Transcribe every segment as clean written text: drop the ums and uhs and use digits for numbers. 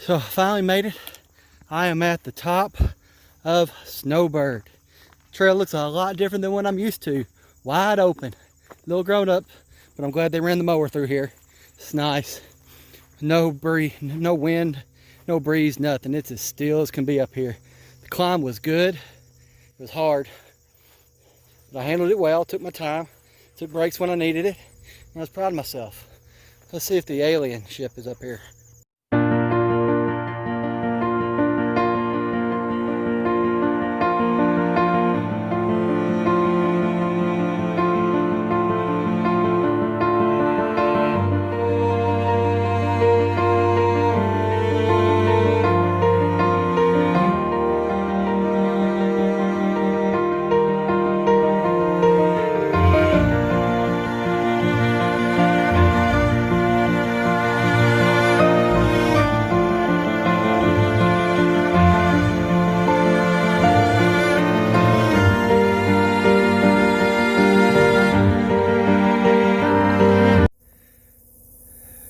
So I finally made it. I am at the top of Snowbird. Trail looks a lot different than what I'm used to. Wide open, a little grown up, but I'm glad they ran the mower through here. It's nice. No breeze, no wind, no breeze, nothing. It's as still as can be up here. The climb was good. It was hard, but I handled it well. Took my time, took breaks when I needed it, and I was proud of myself. Let's see if the alien ship is up here.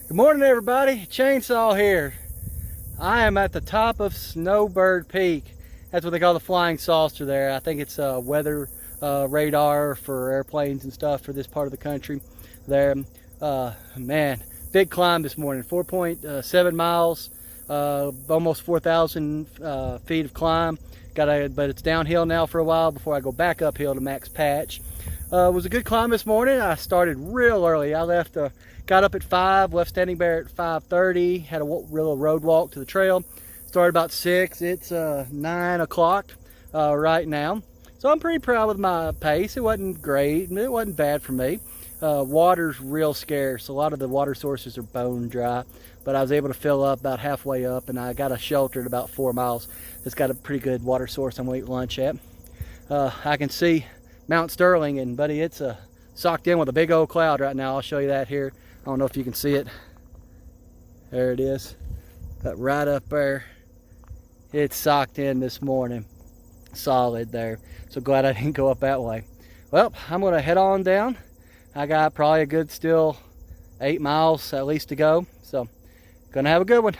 Good morning, everybody. Chainsaw here. I am at the top of Snowbird Peak. That's what they call the flying saucer there. I think it's a weather radar for airplanes and stuff for this part of the country there. Man, big climb this morning. 4.7 miles, almost 4,000 feet of climb. But it's downhill now for a while before I go back uphill to Max Patch. It was a good climb this morning. I started real early. I left, got up at 5, left Standing Bear at 5:30, had a real road walk to the trail. Started about 6. It's 9 o'clock right now. So I'm pretty proud with my pace. It wasn't great, and it wasn't bad for me. Water's real scarce. A lot of the water sources are bone dry, but I was able to fill up about halfway up, and I got a shelter at about 4 miles. It's got a pretty good water source I'm going to eat lunch at. I can see Mount Sterling, and buddy, it's socked in with a big old cloud right now. I'll show you that here. I don't know if you can see it. There it is. That right up there. It's socked in this morning. Solid there. So glad I didn't go up that way. Well, I'm going to head on down. I got probably a good still 8 miles at least to go. So, gonna have a good one.